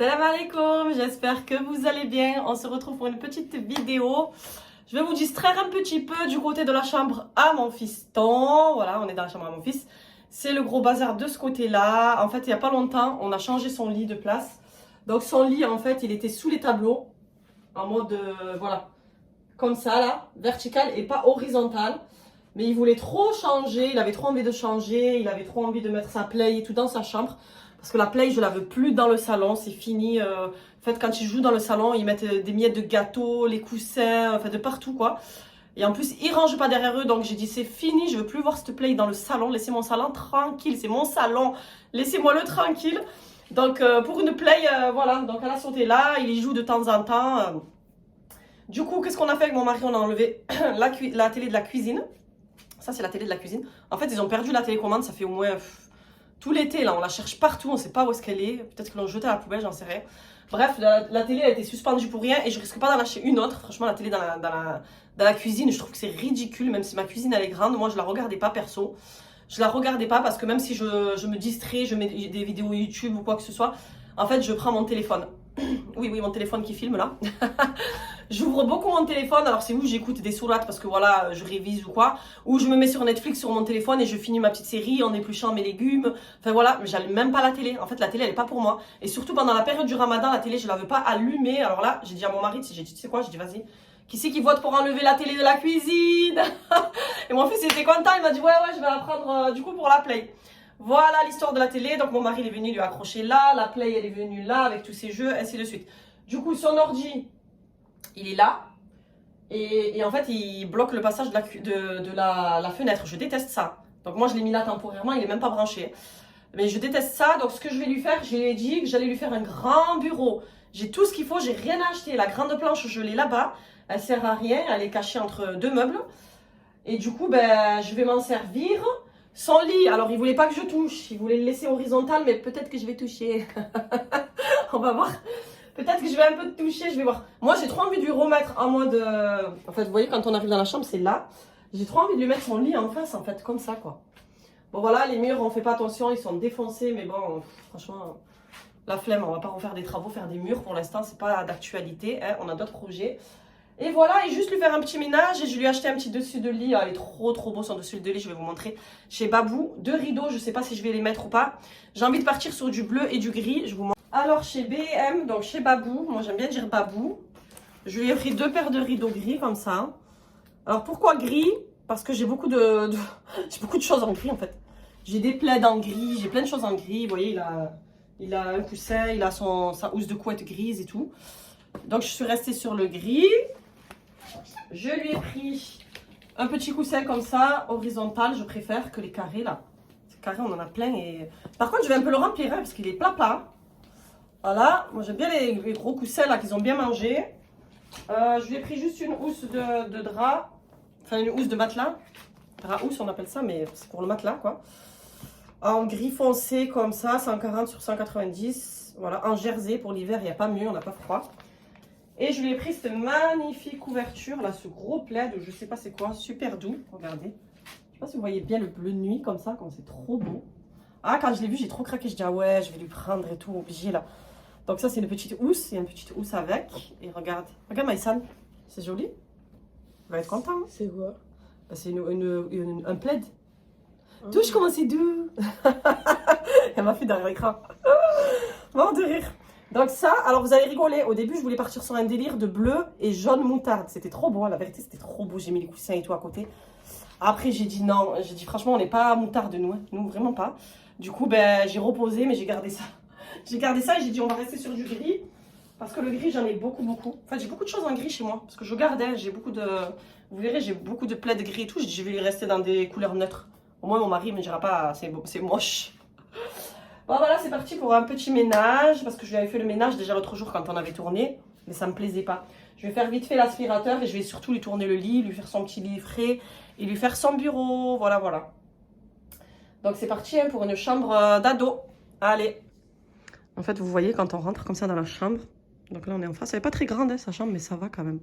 Salam alaikum, j'espère que vous allez bien. On se retrouve pour une petite vidéo. Je vais vous distraire un petit peu du côté de la chambre à mon fiston. Voilà, on est dans la chambre à mon fils. C'est le gros bazar de ce côté-là. En fait, il n'y a pas longtemps, on a changé son lit de place. Donc son lit, en fait, il était sous les tableaux. En mode, voilà, comme ça là, vertical et pas horizontal. Mais il voulait trop changer, il avait trop envie de changer. Il avait trop envie de mettre sa play et tout dans sa chambre. Parce que la play, je la veux plus dans le salon, c'est fini. En fait, quand ils jouent dans le salon, ils mettent des miettes de gâteau, les coussins, enfin de partout quoi. Et en plus, ils rangent pas derrière eux, donc j'ai dit c'est fini, je veux plus voir cette play dans le salon. Laissez mon salon tranquille, c'est mon salon, laissez-moi le tranquille. Donc pour une play, voilà, donc elle a sauté là, il y joue de temps en temps. Du coup, qu'est-ce qu'on a fait avec mon mari? On a enlevé la télé de la cuisine. Ça, c'est la télé de la cuisine. En fait, ils ont perdu la télécommande, ça fait au moins... tout l'été, là, on la cherche partout, on ne sait pas où est-ce qu'elle est. Peut-être que l'on jetée à la poubelle, j'en sais rien. Bref, la télé a été suspendue pour rien et je risque pas d'en acheter une autre. Franchement, la télé dans la cuisine, je trouve que c'est ridicule, même si ma cuisine elle est grande. Moi, je la regardais pas perso. Je la regardais pas parce que même si je me distrais, je mets des vidéos YouTube ou quoi que ce soit, en fait, je prends mon téléphone. Oui, mon téléphone qui filme là. J'ouvre beaucoup mon téléphone, alors c'est où j'écoute des sourates parce que voilà, je révise ou quoi, ou je me mets sur Netflix sur mon téléphone et je finis ma petite série en épluchant mes légumes. Enfin voilà, mais j'allume même pas la télé. En fait, la télé elle est pas pour moi. Et surtout pendant la période du Ramadan, la télé je la veux pas allumer. Alors là, j'ai dit à mon mari, j'ai dit tu sais quoi, j'ai dit vas-y, qui c'est qui vote pour enlever la télé de la cuisine? Et mon fils il était content, il m'a dit ouais, je vais la prendre du coup pour la play. Voilà l'histoire de la télé. Donc mon mari il est venu lui accrocher là, la play elle est venue là avec tous ses jeux, ainsi de suite. Du coup son ordi il est là et en fait il bloque le passage de la fenêtre. Je déteste ça. Donc moi je l'ai mis là temporairement, il est même pas branché. Mais je déteste ça, donc ce que je vais lui faire, j'ai dit que j'allais lui faire un grand bureau. J'ai tout ce qu'il faut, j'ai rien à acheter. La grande planche je l'ai là-bas, elle sert à rien, elle est cachée entre deux meubles. Et du coup ben, je vais m'en servir. Son lit, alors il voulait pas que je touche, il voulait le laisser horizontal, mais peut-être que je vais toucher. On va voir. Peut-être que je vais un peu toucher, je vais voir. Moi, j'ai trop envie de lui remettre en mode... En fait, vous voyez, quand on arrive dans la chambre, c'est là. J'ai trop envie de lui mettre son lit en face, en fait, comme ça, quoi. Bon, voilà, les murs, on fait pas attention, ils sont défoncés, mais bon, franchement, la flemme, on va pas refaire des travaux, faire des murs. Pour l'instant, c'est pas d'actualité, hein, on a d'autres projets. Et voilà, et juste lui faire un petit ménage, et je lui ai acheté un petit dessus de lit. Ah, il est trop beau son dessus de lit, je vais vous montrer. Chez Babou, 2 rideaux, je sais pas si je vais les mettre ou pas. J'ai envie de partir sur du bleu et du gris, je vous montre. Alors chez B&M, donc chez Babou, moi j'aime bien dire Babou, je lui ai pris 2 paires de rideaux gris comme ça. Alors pourquoi gris? Parce que j'ai beaucoup j'ai beaucoup de choses en gris en fait. J'ai des plaids en gris, j'ai plein de choses en gris. Vous voyez, il a un coussin, il a sa housse de couette grise et tout. Donc je suis restée sur le gris. Je lui ai pris un petit coussin comme ça, horizontal, je préfère que les carrés là. Les carrés on en a plein et... Par contre je vais un peu le remplir hein, parce qu'il est plat. Voilà, moi j'aime bien les gros coussins là qu'ils ont bien mangé. Je lui ai pris juste une housse de drap, enfin une housse de matelas. Drap housse on appelle ça, mais c'est pour le matelas quoi. En gris foncé comme ça, 140 sur 190. Voilà, en jersey pour l'hiver, il n'y a pas mieux, on n'a pas froid. Et je lui ai pris cette magnifique couverture là, ce gros plaid, je sais pas c'est quoi, super doux, regardez. Je sais pas si vous voyez bien le bleu de nuit comme ça, comme c'est trop beau. Ah, quand je l'ai vu, j'ai trop craqué, je dis ah ouais, je vais lui prendre et tout, obligé là. Donc ça c'est une petite housse, il y a une petite housse avec. Et regarde Maïsan, c'est joli. Il va être content. Hein. C'est quoi? Bah, c'est un plaid. Touche comment c'est doux. Elle m'a fait derrière l'écran. Mort de rire. Donc ça, alors vous allez rigoler. Au début je voulais partir sur un délire de bleu et jaune moutarde. C'était trop beau, la vérité c'était trop beau. J'ai mis les coussins et tout à côté. Après j'ai dit non, j'ai dit franchement on n'est pas moutarde nous, hein. Nous vraiment pas. Du coup ben j'ai reposé mais j'ai gardé ça. J'ai gardé ça et j'ai dit on va rester sur du gris. Parce que le gris j'en ai beaucoup. En fait j'ai beaucoup de choses en gris chez moi. Parce que je gardais, j'ai beaucoup de... Vous verrez j'ai beaucoup de plaids gris et tout. J'ai dit je vais les rester dans des couleurs neutres. Au moins mon mari me dira pas c'est moche. Bon voilà c'est parti pour un petit ménage. Parce que je lui avais fait le ménage déjà l'autre jour quand on avait tourné. Mais ça me plaisait pas. Je vais faire vite fait l'aspirateur et je vais surtout lui tourner le lit. Lui faire son petit lit frais. Et lui faire son bureau. Voilà. Donc c'est parti hein, pour une chambre d'ado. Allez. En fait, vous voyez, quand on rentre comme ça dans la chambre, donc là, on est en face. Elle n'est pas très grande, hein, sa chambre, mais ça va quand même.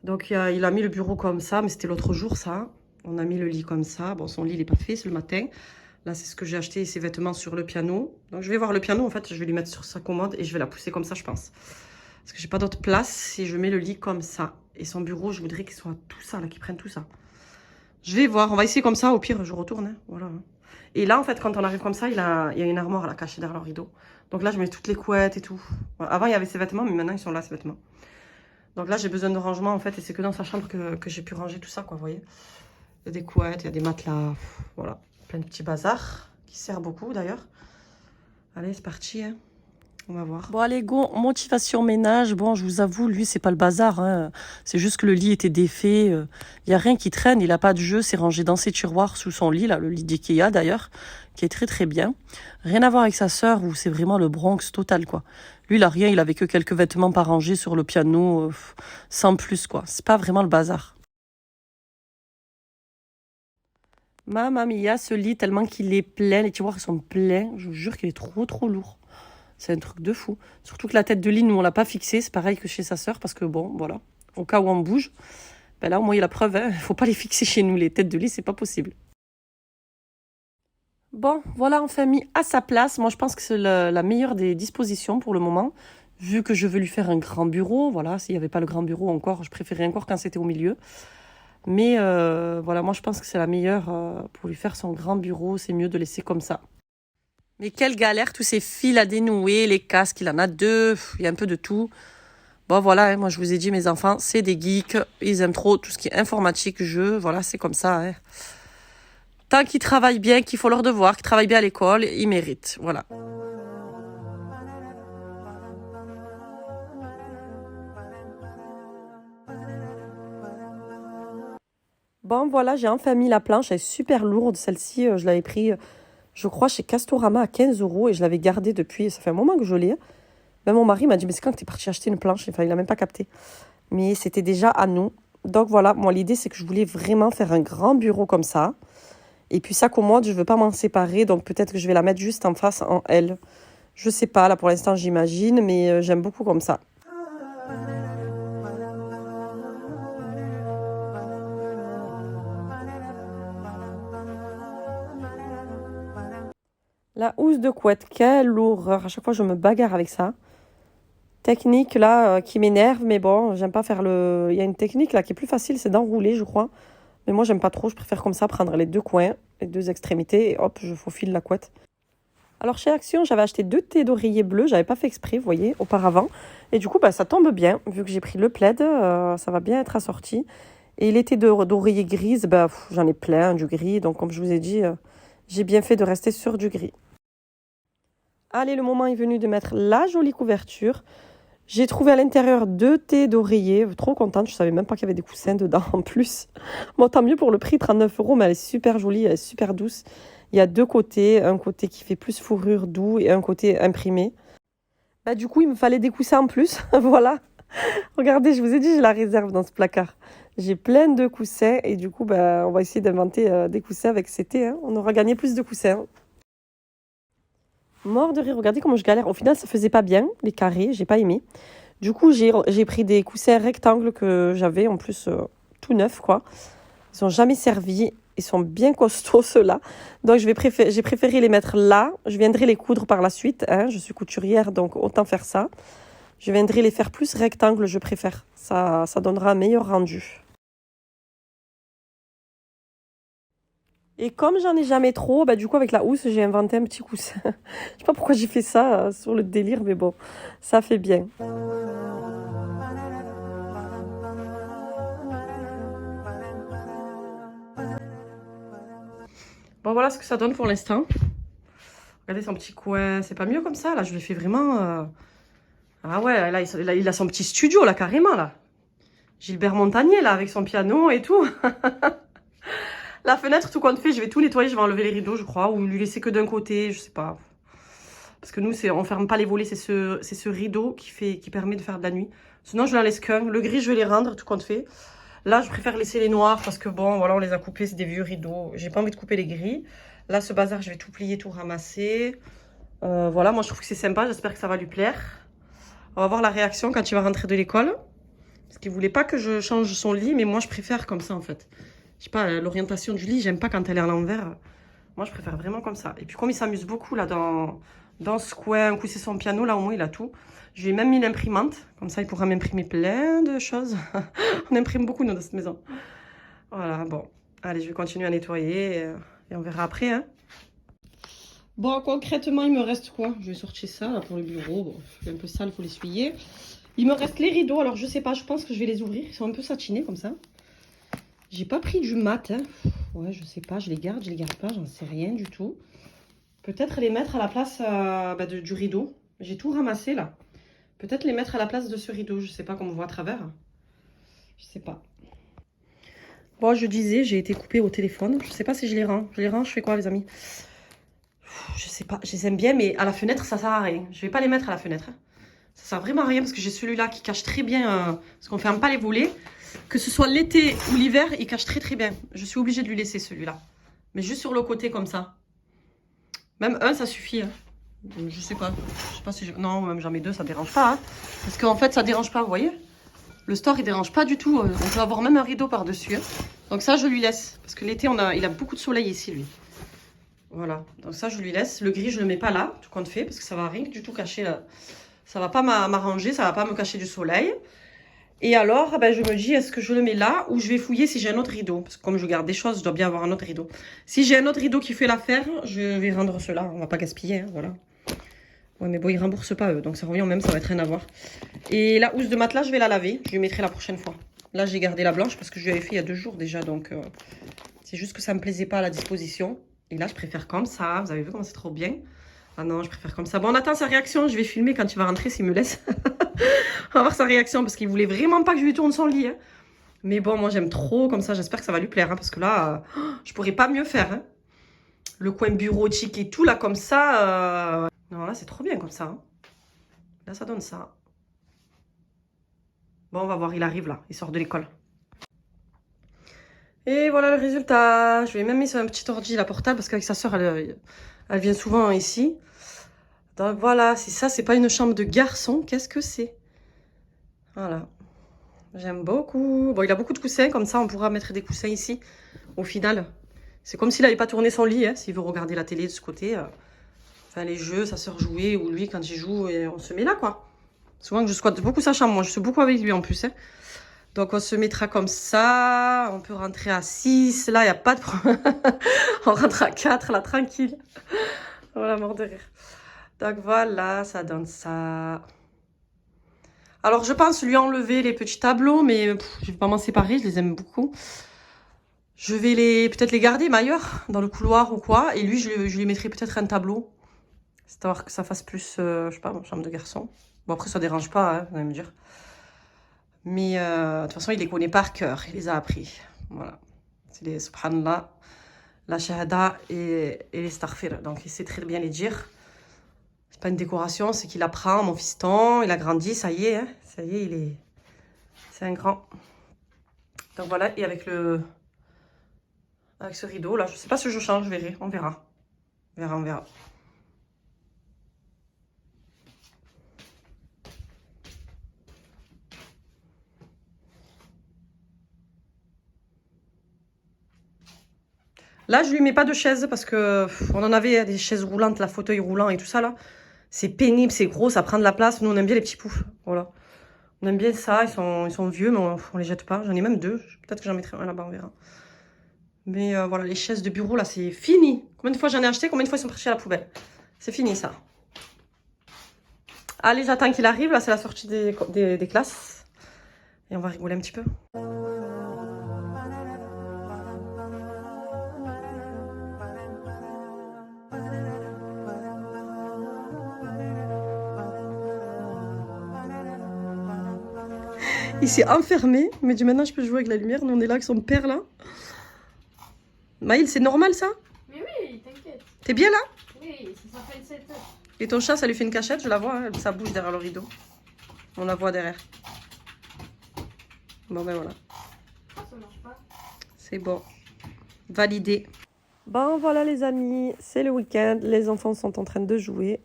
Donc, il a mis le bureau comme ça, mais c'était l'autre jour, ça. On a mis le lit comme ça. Bon, son lit, il n'est pas fait, c'est le matin. Là, c'est ce que j'ai acheté, ses vêtements sur le piano. Donc, je vais voir le piano. En fait, je vais lui mettre sur sa commode et je vais la pousser comme ça, je pense. Parce que j'ai pas d'autre place si je mets le lit comme ça. Et son bureau, je voudrais qu'il soit tout ça, là, qu'il prenne tout ça. Je vais voir. On va essayer comme ça. Au pire, je retourne. Hein. Voilà. Et là, en fait, quand on arrive comme ça, il y a une armoire là, cachée derrière le rideau. Donc là, je mets toutes les couettes et tout. Voilà. Avant, il y avait ses vêtements, mais maintenant, ils sont là, ses vêtements. Donc là, j'ai besoin de rangement, en fait. Et c'est que dans sa chambre que j'ai pu ranger tout ça, quoi, vous voyez. Il y a des couettes, il y a des matelas. Voilà. Plein de petits bazars qui servent beaucoup, d'ailleurs. Allez, c'est parti, hein. On va voir. Bon, allez, go, motivation ménage. Bon, je vous avoue, lui, c'est pas le bazar. Hein. C'est juste que le lit était défait. Il n'y a rien qui traîne. Il n'a pas de jeu. C'est rangé dans ses tiroirs sous son lit, là, le lit d'Ikea d'ailleurs, qui est très très bien. Rien à voir avec sa sœur où c'est vraiment le Bronx total, quoi. Lui, il a rien. Il avait que quelques vêtements pas rangés sur le piano, sans plus, quoi. C'est pas vraiment le bazar. Mamma mia, ce lit, tellement qu'il est plein. Les tiroirs sont pleins. Je vous jure qu'il est trop trop lourd. C'est un truc de fou. Surtout que la tête de lit, nous, on l'a pas fixée. C'est pareil que chez sa sœur, parce que bon, voilà. Au cas où on bouge, ben là, au moins, il y a la preuve. Hein, faut pas les fixer chez nous. Les têtes de lit, c'est pas possible. Bon, voilà, enfin mis à sa place. Moi, je pense que c'est la meilleure des dispositions pour le moment. Vu que je veux lui faire un grand bureau. Voilà, s'il n'y avait pas le grand bureau encore, je préférais encore quand c'était au milieu. Mais voilà, moi, je pense que c'est la meilleure pour lui faire son grand bureau. C'est mieux de laisser comme ça. Mais quelle galère, tous ces fils à dénouer, les casques, il en a deux, il y a un peu de tout. Bon, voilà, hein, moi je vous ai dit, mes enfants, c'est des geeks, ils aiment trop tout ce qui est informatique, jeux, voilà, c'est comme ça. Hein. Tant qu'ils travaillent bien, qu'ils font leurs devoirs, qu'ils travaillent bien à l'école, ils méritent, voilà. Bon, voilà, j'ai enfin mis la planche, elle est super lourde, celle-ci, je l'avais pris, je crois, chez Castorama à 15 € et je l'avais gardée depuis, ça fait un moment que je l'ai. Même mon mari m'a dit, mais c'est quand que t'es parti acheter une planche? Enfin, il n'a même pas capté. Mais c'était déjà à nous. Donc voilà, moi l'idée c'est que je voulais vraiment faire un grand bureau comme ça. Et puis sa commode, je ne veux pas m'en séparer, donc peut-être que je vais la mettre juste en face en L. Je sais pas, là pour l'instant j'imagine, mais j'aime beaucoup comme ça. La housse de couette, quelle horreur. À chaque fois je me bagarre avec ça. Technique là qui m'énerve, mais bon, j'aime pas faire le... Il y a une technique là qui est plus facile, c'est d'enrouler je crois. Mais moi j'aime pas trop, je préfère comme ça prendre les deux coins, les deux extrémités et hop, je faufile la couette. Alors chez Action, j'avais acheté 2 thés d'oreiller bleu, j'avais pas fait exprès, vous voyez, auparavant. Et du coup, bah, ça tombe bien, vu que j'ai pris le plaid, ça va bien être assorti. Et les thés d'oreiller grise, bah, j'en ai plein, du gris. Donc comme je vous ai dit, j'ai bien fait de rester sur du gris. Allez, le moment est venu de mettre la jolie couverture. J'ai trouvé à l'intérieur 2 thés d'oreiller, trop contente, je savais même pas qu'il y avait des coussins dedans en plus. Bon, tant mieux pour le prix, 39 €, mais elle est super jolie, elle est super douce. Il y a 2 côtés, un côté qui fait plus fourrure doux et un côté imprimé. Bah, du coup, il me fallait des coussins en plus, voilà. Regardez, je vous ai dit, j'ai la réserve dans ce placard. J'ai plein de coussins et du coup, bah, on va essayer d'inventer des coussins avec ces thés. Hein. On aura gagné plus de coussins. Mort de rire, regardez comment je galère. Au final, ça faisait pas bien, les carrés, j'ai pas aimé. Du coup, j'ai pris des coussins rectangles que j'avais, en plus tout neuf, quoi. Ils ont jamais servi, ils sont bien costauds, ceux-là. Donc, j'ai préféré les mettre là. Je viendrai les coudre par la suite, hein. Je suis couturière, donc autant faire ça. Je viendrai les faire plus rectangles, je préfère. Ça donnera un meilleur rendu. Et comme j'en ai jamais trop, bah du coup avec la housse, j'ai inventé un petit coussin. Je sais pas pourquoi j'ai fait ça sur le délire, mais bon, ça fait bien. Bon voilà ce que ça donne pour l'instant. Regardez son petit coin, c'est pas mieux comme ça, là je l'ai fait vraiment... Ah ouais, là il a son petit studio là carrément là. Gilbert Montagnier là avec son piano et tout. La fenêtre, tout compte fait, je vais tout nettoyer, je vais enlever les rideaux, je crois, ou lui laisser que d'un côté, je sais pas. Parce que nous, on ferme pas les volets, c'est ce rideau qui permet de faire de la nuit. Sinon, je n'en laisse qu'un. Le gris, je vais les rendre, tout compte fait. Là, je préfère laisser les noirs parce que bon, voilà, on les a coupés, c'est des vieux rideaux. J'ai pas envie de couper les gris. Là, ce bazar, je vais tout plier, tout ramasser. Voilà, moi, je trouve que c'est sympa, j'espère que ça va lui plaire. On va voir la réaction quand il va rentrer de l'école. Parce qu'il voulait pas que je change son lit, mais moi, je préfère comme ça, en fait. Je sais pas, l'orientation du lit, j'aime pas quand elle est à l'envers. Moi, je préfère vraiment comme ça. Et puis, comme il s'amuse beaucoup là dans ce coin, où c'est son piano, là au moins, il a tout. Je lui ai même mis l'imprimante. Comme ça, il pourra m'imprimer plein de choses. On imprime beaucoup nous, dans cette maison. Voilà, bon. Allez, je vais continuer à nettoyer et on verra après. Hein. Bon, concrètement, il me reste quoi? Je vais sortir ça là, pour le bureau. Bon, c'est un peu sale, il faut l'essuyer. Il me reste les rideaux. Alors, je sais pas, je pense que je vais les ouvrir. Ils sont un peu satinés comme ça. J'ai pas pris du mat. Hein. Ouais, je sais pas, je les garde pas, j'en sais rien du tout. Peut-être les mettre à la place du rideau. J'ai tout ramassé là. Peut-être les mettre à la place de ce rideau. Je sais pas comment on voit à travers. Je sais pas. Bon, je disais, j'ai été coupée au téléphone. Je sais pas si je les rends. Je les rends, je fais quoi les amis? Je sais pas, je les aime bien, mais à la fenêtre, ça sert à rien. Je vais pas les mettre à la fenêtre. Ça sert vraiment à rien parce que j'ai celui-là qui cache très bien, parce qu'on ferme pas les volets. Que ce soit l'été ou l'hiver, il cache très bien. Je suis obligée de lui laisser celui-là. Mais juste sur le côté comme ça. Même un, ça suffit. Hein. Je sais pas si je... Non, même j'en mets deux, ça dérange pas. Hein. Parce qu'en fait, ça dérange pas, vous voyez. Le store, il dérange pas du tout. On peut avoir même un rideau par-dessus. Hein. Donc ça, je lui laisse. Parce que l'été, il a beaucoup de soleil ici, lui. Voilà. Donc ça, je lui laisse. Le gris, je le mets pas là, tout compte fait. Parce que ça va rien du tout cacher. Là. Ça va pas m'arranger, ça va pas me cacher du soleil. Et alors, je me dis, est-ce que je le mets là ou je vais fouiller si j'ai un autre rideau? Parce que comme je garde des choses, je dois bien avoir un autre rideau. Si j'ai un autre rideau qui fait l'affaire, je vais rendre cela. On va pas gaspiller, hein, voilà. Ouais, mais bon, ils remboursent pas eux, donc ça revient au même, ça va être rien à voir. Et la housse de matelas, je vais la laver. Je lui mettrai la prochaine fois. Là, j'ai gardé la blanche parce que je lui avais fait il y a 2 jours déjà, donc c'est juste que ça me plaisait pas à la disposition. Et là, je préfère comme ça. Vous avez vu comment c'est trop bien? Ah non, je préfère comme ça. Bon, on attend sa réaction. Je vais filmer quand il va rentrer s'il me laisse. On va voir sa réaction parce qu'il voulait vraiment pas que je lui tourne son lit. Hein. Mais bon, moi j'aime trop comme ça. J'espère que ça va lui plaire. Hein, parce que là, je pourrais pas mieux faire. Hein. Le coin bureautique et tout, là, comme ça. Non, là, c'est trop bien comme ça. Hein. Là, ça donne ça. Bon, on va voir. Il arrive là. Il sort de l'école. Et voilà le résultat. Je lui ai même mis sur un petit ordi, la portable, parce qu'avec sa soeur, elle vient souvent ici. Donc voilà, si ça, c'est pas une chambre de garçon, qu'est-ce que c'est? Voilà. J'aime beaucoup. Bon, il a beaucoup de coussins, comme ça, on pourra mettre des coussins ici. Au final, c'est comme s'il n'avait pas tourné son lit, hein, s'il veut regarder la télé de ce côté. Enfin, les jeux, sa soeur jouait, ou lui, quand il joue, et on se met là, quoi. Souvent que je squatte beaucoup sa chambre, moi, je suis beaucoup avec lui, en plus, hein. Donc, on se mettra comme ça. On peut rentrer à 6. Là, il n'y a pas de problème. On rentre à 4, là, tranquille. Voilà, mort de rire. Donc, voilà, ça donne ça. Alors, je pense lui enlever les petits tableaux, mais je vais pas m'en séparer, je les aime beaucoup. Je vais peut-être les garder, mais ailleurs, dans le couloir ou quoi. Et lui, je lui mettrai peut-être un tableau. Histoire que ça fasse plus, je sais pas, chambre de garçon. Bon, après, ça dérange pas, hein, vous allez me dire. Mais de toute façon, il les connaît par cœur. Il les a appris. Voilà. C'est les subhanallah, la shahada et les astaghfir. Donc, il sait très bien les dire. C'est pas une décoration, c'est qu'il apprend, mon fiston. Il a grandi, ça y est. Hein, ça y est, c'est un grand. Donc, voilà. Et avec ce rideau, là, je sais pas si je change, je verrai. On verra. On verra. Là, je lui mets pas de chaise parce que on en avait des chaises roulantes, la fauteuil roulant et tout ça là. C'est pénible, c'est gros, ça prend de la place. Nous, on aime bien les petits poufs. Voilà. On aime bien ça. Ils sont vieux, mais on les jette pas. J'en ai même 2. Peut-être que j'en mettrai un là-bas, on verra. Mais voilà, les chaises de bureau là, c'est fini. Combien de fois j'en ai acheté? Combien de fois ils sont partis à la poubelle? C'est fini ça. Allez, j'attends qu'il arrive. Là, c'est la sortie des classes. Et on va rigoler un petit peu. Il s'est enfermé, mais du maintenant je peux jouer avec la lumière. Nous on est là avec son père là. Maïl, c'est normal ça? Mais oui, t'inquiète. T'es bien là? Oui, ça s'appelle 7 heures. Et ton chat, ça lui fait une cachette, je la vois, hein, ça bouge derrière le rideau. On la voit derrière. Bon ben voilà. Ça marche pas. C'est bon. Validé. Bon voilà les amis, c'est le week-end. Les enfants sont en train de jouer.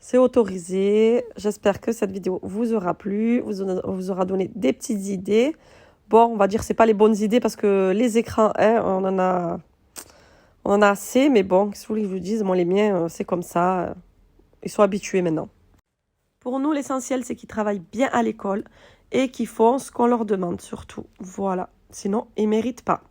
C'est autorisé. J'espère que cette vidéo vous aura plu, vous aura donné des petites idées. Bon, on va dire que c'est pas les bonnes idées parce que les écrans, hein, On en a assez, mais bon, qu'est-ce que vous voulez que je vous dise? Moi, les miens, c'est comme ça. Ils sont habitués maintenant. Pour nous, l'essentiel, c'est qu'ils travaillent bien à l'école et qu'ils font ce qu'on leur demande surtout. Voilà. Sinon, ils ne méritent pas.